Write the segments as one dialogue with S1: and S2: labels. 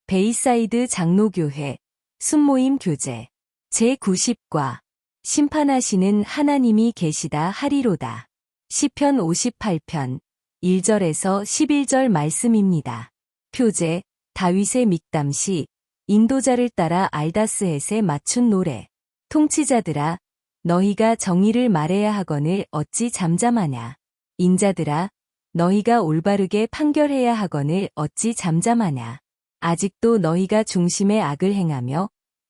S1: 베이사이드 장로교회 순모임 교재 제90과 심판하시는 하나님이 계시다 하리로다. 시편 58편 1절에서 11절 말씀입니다. 표제 다윗의 믹담시 인도자를 따라 알다스헷에 맞춘 노래. 통치자들아 너희가 정의를 말해야 하거늘 어찌 잠잠하냐. 인자들아 너희가 올바르게 판결해야 하거늘 어찌 잠잠하냐. 아직도 너희가 중심에 악을 행하며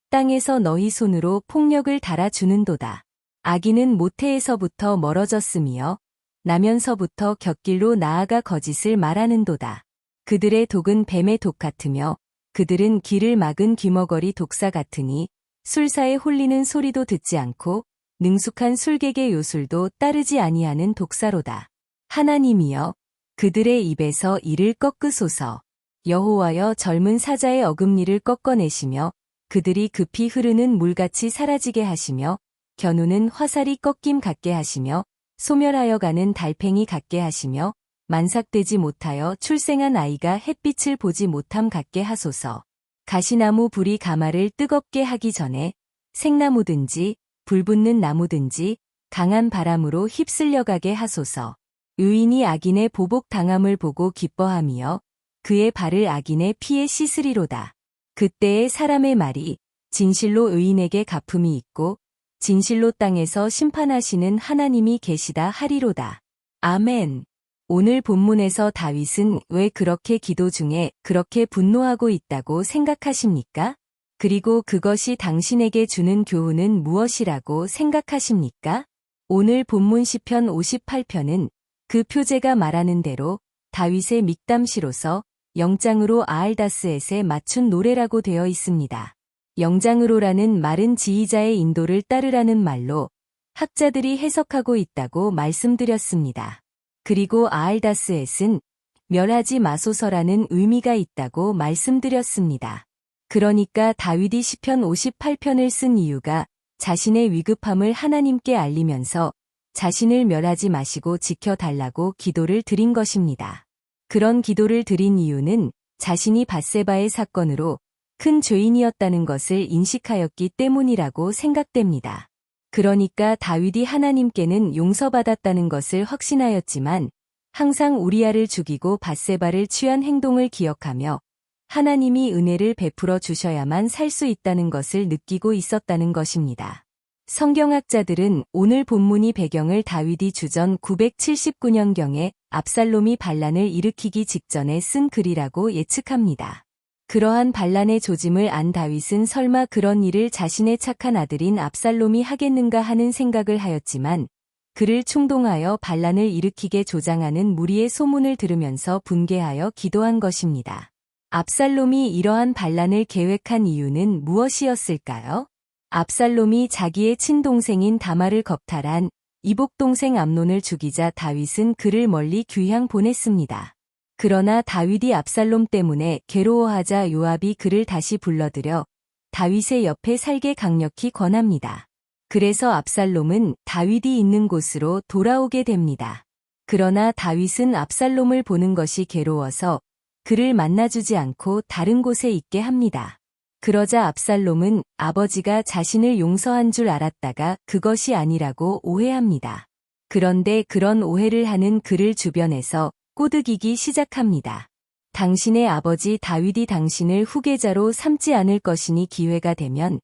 S1: 땅에서 너희 손으로 폭력을 달아주는도다. 악인은 모태에서부터 멀어졌으며 나면서부터 곁길로 나아가 거짓을 말하는도다. 그들의 독은 뱀의 독 같으며 그들은 길을 막은 귀머거리 독사 같으니 술사에 홀리는 소리도 듣지 않고 능숙한 술객의 요술도 따르지 아니하는 독사로다. 하나님이여 그들의 입에서 이를 꺾으소서. 여호와여 젊은 사자의 어금니를 꺾어내시며 그들이 급히 흐르는 물같이 사라지게 하시며 겨누는 화살이 꺾임 같게 하시며 소멸하여 가는 달팽이 같게 하시며 만삭되지 못하여 출생한 아이가 햇빛을 보지 못함 같게 하소서. 가시나무 불이 가마를 뜨겁게 하기 전에 생나무든지 불붙는 나무든지 강한 바람으로 휩쓸려 가게 하소서. 의인이 악인의 보복 당함을 보고 기뻐하며 그의 발을 악인의 피에 씻으리로다. 그때에 사람의 말이 진실로 의인에게 갚음이 있고 진실로 땅에서 심판하시는 하나님이 계시다 하리로다. 아멘. 오늘 본문에서 다윗은 왜 그렇게 기도 중에 그렇게 분노하고 있다고 생각하십니까? 그리고 그것이 당신에게 주는 교훈은 무엇이라고 생각하십니까? 오늘 본문 시편 58편은 그 표제가 말하는 대로 다윗의 믹담시로서 영장으로 아알다스헷에 맞춘 노래라고 되어 있습니다. 영장으로라는 말은 지휘자의 인도를 따르라는 말로 학자들이 해석하고 있다고 말씀드렸습니다. 그리고 아알다스헷은 멸하지 마소서라는 의미가 있다고 말씀드렸습니다. 그러니까 다윗이 시편 58편을 쓴 이유가 자신의 위급함을 하나님께 알리면서 자신을 멸하지 마시고 지켜달라고 기도를 드린 것입니다. 그런 기도를 드린 이유는 자신이 밧세바의 사건으로 큰 죄인이었다는 것을 인식하였기 때문이라고 생각됩니다. 그러니까 다윗이 하나님께는 용서받았다는 것을 확신하였지만 항상 우리아를 죽이고 밧세바를 취한 행동을 기억하며 하나님이 은혜를 베풀어 주셔야만 살 수 있다는 것을 느끼고 있었다는 것입니다. 성경학자들은 오늘 본문이 배경을 다윗이 주전 979년경에 압살롬이 반란을 일으키기 직전에 쓴 글이라고 예측합니다. 그러한 반란의 조짐을 안 다윗은 설마 그런 일을 자신의 착한 아들인 압살롬이 하겠는가 하는 생각을 하였지만 그를 충동하여 반란을 일으키게 조장하는 무리의 소문을 들으면서 분개하여 기도한 것입니다. 압살롬이 이러한 반란을 계획한 이유는 무엇이었을까요? 압살롬이 자기의 친동생인 다말을 겁탈한 이복동생 암논을 죽이자 다윗은 그를 멀리 귀향 보냈습니다. 그러나 다윗이 압살롬 때문에 괴로워하자 요압이 그를 다시 불러들여 다윗의 옆에 살게 강력히 권합니다. 그래서 압살롬은 다윗이 있는 곳으로 돌아오게 됩니다. 그러나 다윗은 압살롬을 보는 것이 괴로워서 그를 만나주지 않고 다른 곳에 있게 합니다. 그러자 압살롬은 아버지가 자신을 용서한 줄 알았다가 그것이 아니라고 오해합니다. 그런데 그런 오해를 하는 그를 주변에서 꼬드기기 시작합니다. 당신의 아버지 다윗이 당신을 후계자로 삼지 않을 것이니 기회가 되면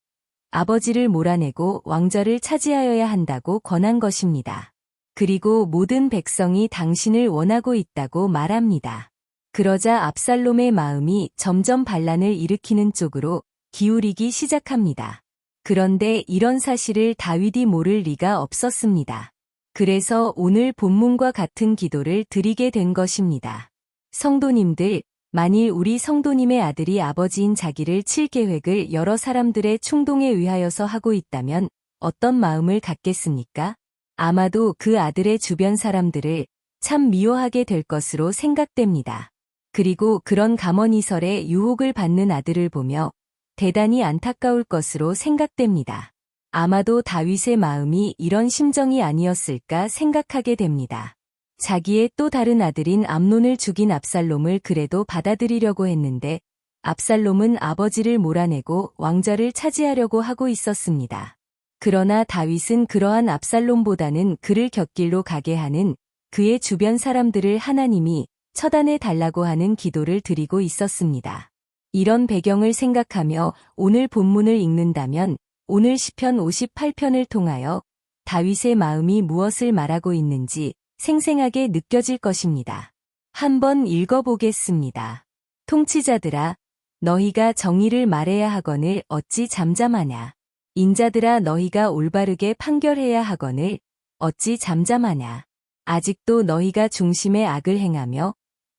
S1: 아버지를 몰아내고 왕좌를 차지하여야 한다고 권한 것입니다. 그리고 모든 백성이 당신을 원하고 있다고 말합니다. 그러자 압살롬의 마음이 점점 반란을 일으키는 쪽으로 기울이기 시작합니다. 그런데 이런 사실을 다윗이 모를 리가 없었습니다. 그래서 오늘 본문과 같은 기도를 드리게 된 것입니다. 성도님들, 만일 우리 성도님의 아들이 아버지인 자기를 칠 계획을 여러 사람들의 충동에 의하여서 하고 있다면 어떤 마음을 갖겠습니까? 아마도 그 아들의 주변 사람들을 참 미워하게 될 것으로 생각됩니다. 그리고 그런 가머니설에 유혹을 받는 아들을 보며 대단히 안타까울 것으로 생각됩니다. 아마도 다윗의 마음이 이런 심정이 아니었을까 생각하게 됩니다. 자기의 또 다른 아들인 암논을 죽인 압살롬을 그래도 받아들이려고 했는데 압살롬은 아버지를 몰아내고 왕좌를 차지하려고 하고 있었습니다. 그러나 다윗은 그러한 압살롬보다는 그를 곁길로 가게 하는 그의 주변 사람들을 하나님이 처단해 달라고 하는 기도를 드리고 있었습니다. 이런 배경을 생각하며 오늘 본문을 읽는다면 오늘 시편 58편을 통하여 다윗의 마음이 무엇을 말하고 있는지 생생하게 느껴질 것입니다. 한번 읽어보겠습니다. 통치자들아, 너희가 정의를 말해야 하거늘 어찌 잠잠하냐. 인자들아, 너희가 올바르게 판결해야 하거늘 어찌 잠잠하냐. 아직도 너희가 중심에 악을 행하며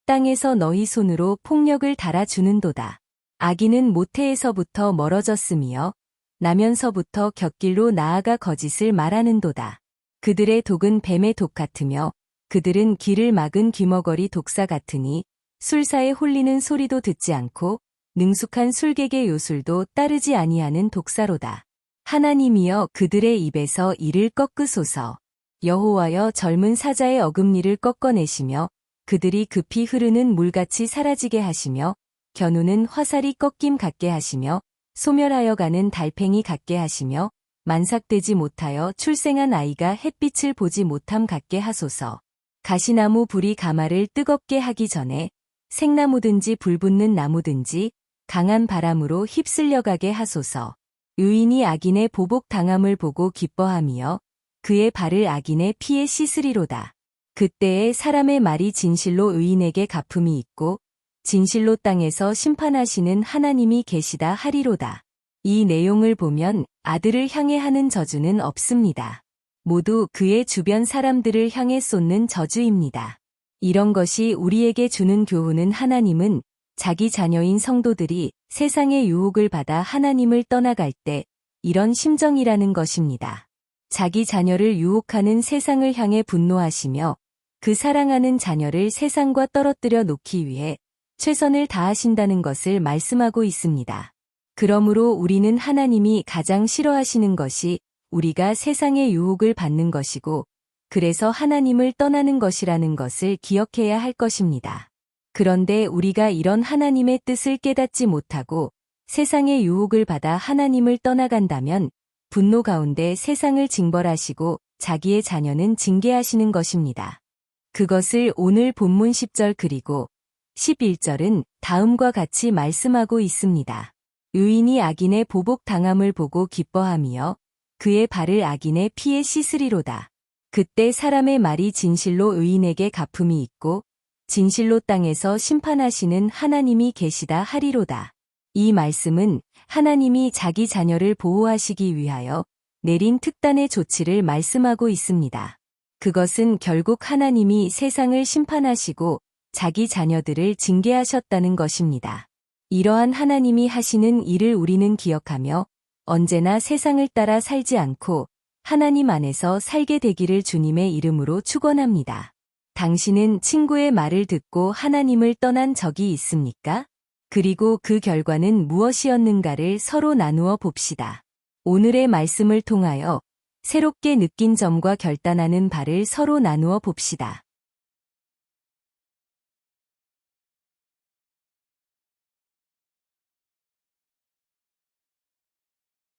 S1: 땅에서 너희 손으로 폭력을 달아주는도다. 악인은 모태에서부터 멀어졌으며 나면서부터 곁길로 나아가 거짓을 말하는도다. 그들의 독은 뱀의 독 같으며 그들은 길을 막은 귀머거리 독사 같으니 술사에 홀리는 소리도 듣지 않고 능숙한 술객의 요술도 따르지 아니하는 독사로다. 하나님이여, 그들의 입에서 이를 꺾으소서. 여호와여, 젊은 사자의 어금니를 꺾어내시며 그들이 급히 흐르는 물같이 사라지게 하시며 겨누는 화살이 꺾임 같게 하시며 소멸하여 가는 달팽이 같게 하시며 만삭되지 못하여 출생한 아이가 햇빛을 보지 못함 같게 하소서. 가시나무 불이 가마를 뜨겁게 하기 전에 생나무든지 불붙는 나무든지 강한 바람으로 휩쓸려 가게 하소서. 의인이 악인의 보복 당함을 보고 기뻐하며 그의 발을 악인의 피에 씻으리로다. 그때에 사람의 말이 진실로 의인에게 갚음이 있고 진실로 땅에서 심판하시는 하나님이 계시다 하리로다. 이 내용을 보면 아들을 향해 하는 저주는 없습니다. 모두 그의 주변 사람들을 향해 쏟는 저주입니다. 이런 것이 우리에게 주는 교훈은 하나님은 자기 자녀인 성도들이 세상의 유혹을 받아 하나님을 떠나갈 때 이런 심정이라는 것입니다. 자기 자녀를 유혹하는 세상을 향해 분노하시며 그 사랑하는 자녀를 세상과 떨어뜨려 놓기 위해 최선을 다하신다는 것을 말씀하고 있습니다. 그러므로 우리는 하나님이 가장 싫어하시는 것이 우리가 세상의 유혹을 받는 것이고 그래서 하나님을 떠나는 것이라는 것을 기억해야 할 것입니다. 그런데 우리가 이런 하나님의 뜻을 깨닫지 못하고 세상의 유혹을 받아 하나님을 떠나간다면 분노 가운데 세상을 징벌하시고 자기의 자녀는 징계하시는 것입니다. 그것을 오늘 본문 10절 그리고 11절은 다음과 같이 말씀하고 있습니다. 의인이 악인의 보복 당함을 보고 기뻐하며 그의 발을 악인의 피에 씻으리로다. 그때 사람의 말이 진실로 의인에게 갚음이 있고 진실로 땅에서 심판하시는 하나님이 계시다 하리로다. 이 말씀은 하나님이 자기 자녀를 보호하시기 위하여 내린 특단의 조치를 말씀하고 있습니다. 그것은 결국 하나님이 세상을 심판하시고 자기 자녀들을 징계하셨다는 것입니다. 이러한 하나님이 하시는 일을 우리는 기억하며 언제나 세상을 따라 살지 않고 하나님 안에서 살게 되기를 주님의 이름으로 축원합니다. 당신은 친구의 말을 듣고 하나님을 떠난 적이 있습니까? 그리고 그 결과는 무엇이었는가를 서로 나누어 봅시다. 오늘의 말씀을 통하여 새롭게 느낀 점과 결단하는 바를 서로 나누어 봅시다.